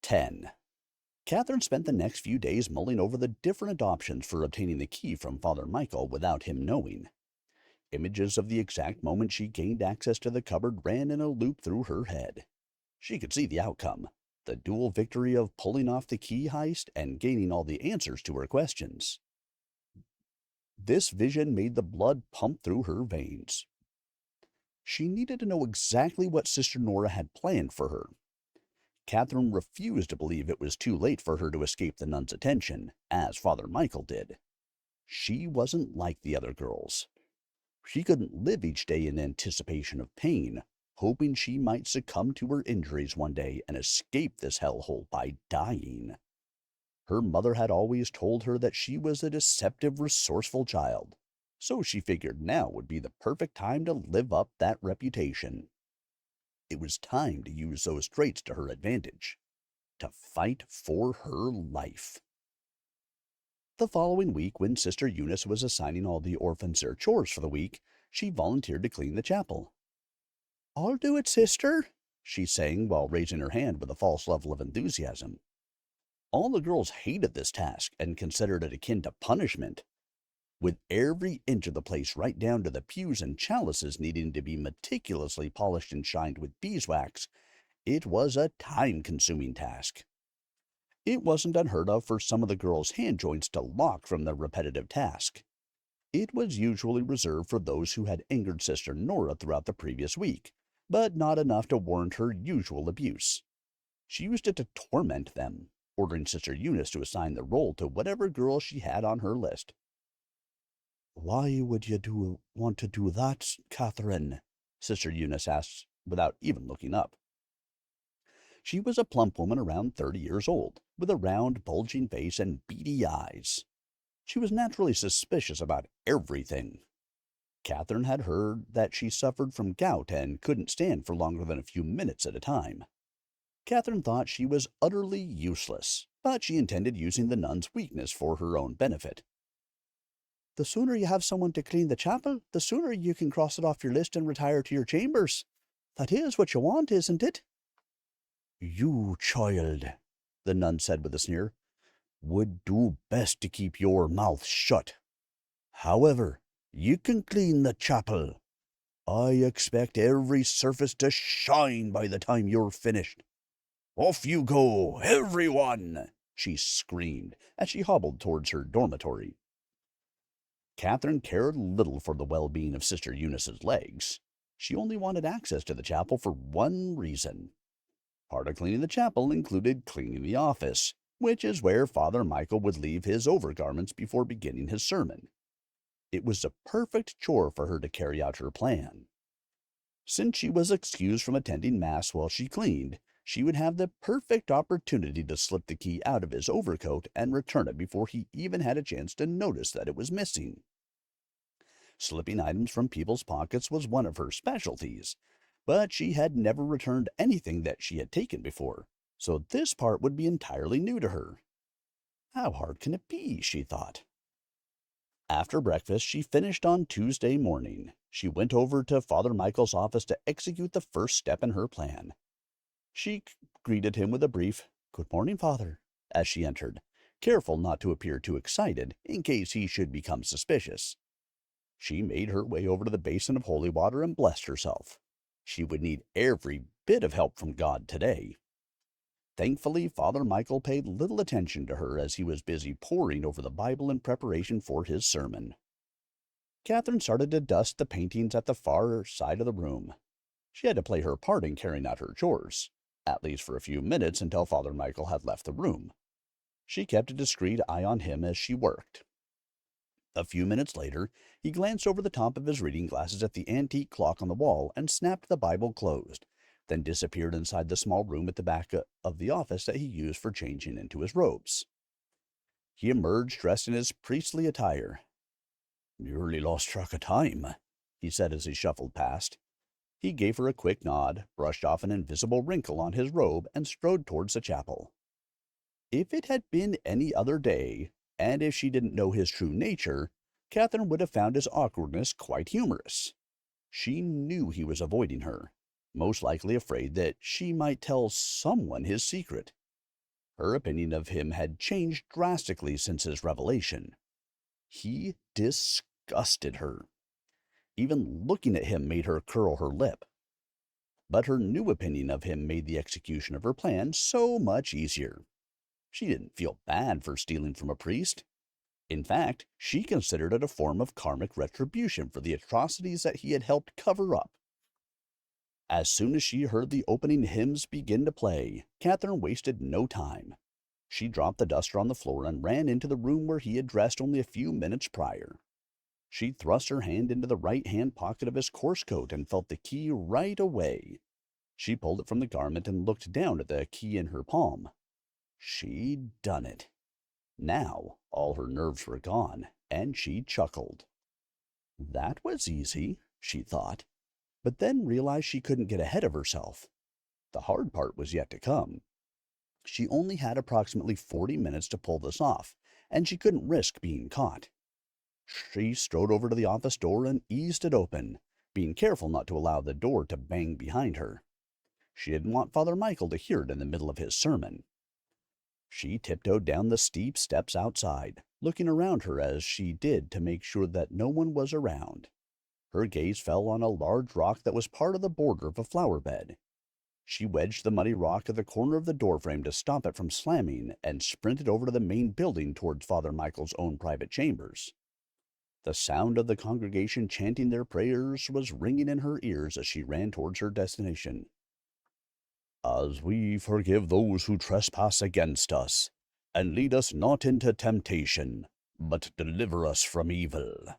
10. Catherine spent the next few days mulling over the different options for obtaining the key from Father Michael without him knowing. Images of the exact moment she gained access to the cupboard ran in a loop through her head. She could see the outcome, the dual victory of pulling off the key heist and gaining all the answers to her questions. This vision made the blood pump through her veins. She needed to know exactly what Sister Nora had planned for her. Catherine refused to believe it was too late for her to escape the nun's attention, as Father Michael did. She wasn't like the other girls. She couldn't live each day in anticipation of pain, hoping she might succumb to her injuries one day and escape this hellhole by dying. Her mother had always told her that she was a deceptive, resourceful child, so she figured now would be the perfect time to live up that reputation. It was time to use those traits to her advantage, to fight for her life. The following week, when Sister Eunice was assigning all the orphans their chores for the week, she volunteered to clean the chapel. "I'll do it, sister," she sang while raising her hand with a false level of enthusiasm. All the girls hated this task and considered it akin to punishment, with every inch of the place right down to the pews and chalices needing to be meticulously polished and shined with beeswax. It was a time-consuming task. It wasn't unheard of for some of the girls' hand joints to lock from the repetitive task. It was usually reserved for those who had angered Sister Nora throughout the previous week, but not enough to warrant her usual abuse. She used it to torment them, ordering Sister Eunice to assign the role to whatever girl she had on her list. "Why would you want to do that, Katherine?" Sister Eunice asked without even looking up. She was a plump woman around 30 years old, with a round, bulging face and beady eyes. She was naturally suspicious about everything. Katherine had heard that she suffered from gout and couldn't stand for longer than a few minutes at a time. Katherine thought she was utterly useless, but she intended using the nun's weakness for her own benefit. "The sooner you have someone to clean the chapel, the sooner you can cross it off your list and retire to your chambers. That is what you want, isn't it?" "You, child," the nun said with a sneer, "would do best to keep your mouth shut. However, you can clean the chapel. I expect every surface to shine by the time you're finished. Off you go, everyone!" she screamed as she hobbled towards her dormitory. Catherine cared little for the well-being of Sister Eunice's legs. She only wanted access to the chapel for one reason. Part of cleaning the chapel included cleaning the office, which is where Father Michael would leave his overgarments before beginning his sermon. It was a perfect chore for her to carry out her plan. Since she was excused from attending Mass while she cleaned, she would have the perfect opportunity to slip the key out of his overcoat and return it before he even had a chance to notice that it was missing. Slipping items from people's pockets was one of her specialties, but she had never returned anything that she had taken before, so this part would be entirely new to her. How hard can it be, she thought. After breakfast, she finished on Tuesday morning. She went over to Father Michael's office to execute the first step in her plan. She greeted him with a brief, "Good morning, Father," as she entered, careful not to appear too excited in case he should become suspicious. She made her way over to the basin of holy water and blessed herself. She would need every bit of help from God today. Thankfully, Father Michael paid little attention to her as he was busy poring over the Bible in preparation for his sermon. Catherine started to dust the paintings at the far side of the room. She had to play her part in carrying out her chores, at least for a few minutes until Father Michael had left the room. She kept a discreet eye on him as she worked. A few minutes later, he glanced over the top of his reading glasses at the antique clock on the wall and snapped the Bible closed, then disappeared inside the small room at the back of the office that he used for changing into his robes. He emerged dressed in his priestly attire. "Nearly lost track of time," he said as he shuffled past. He gave her a quick nod, brushed off an invisible wrinkle on his robe, and strode towards the chapel. If it had been any other day, and if she didn't know his true nature, Catherine would have found his awkwardness quite humorous. She knew he was avoiding her, most likely afraid that she might tell someone his secret. Her opinion of him had changed drastically since his revelation. He disgusted her. Even looking at him made her curl her lip. But her new opinion of him made the execution of her plan so much easier. She didn't feel bad for stealing from a priest. In fact, she considered it a form of karmic retribution for the atrocities that he had helped cover up. As soon as she heard the opening hymns begin to play, Katherine wasted no time. She dropped the duster on the floor and ran into the room where he had dressed only a few minutes prior. She thrust her hand into the right-hand pocket of his coarse coat and felt the key right away. She pulled it from the garment and looked down at the key in her palm. She'd done it. Now all her nerves were gone, and she chuckled. That was easy, she thought, but then realized she couldn't get ahead of herself. The hard part was yet to come. She only had approximately 40 minutes to pull this off, and she couldn't risk being caught. She strode over to the office door and eased it open, being careful not to allow the door to bang behind her. She didn't want Father Michael to hear it in the middle of his sermon. She tiptoed down the steep steps outside, looking around her as she did to make sure that no one was around. Her gaze fell on a large rock that was part of the border of a flower bed. She wedged the muddy rock at the corner of the doorframe to stop it from slamming and sprinted over to the main building towards Father Michael's own private chambers. The sound of the congregation chanting their prayers was ringing in her ears as she ran towards her destination. As we forgive those who trespass against us, and lead us not into temptation, but deliver us from evil,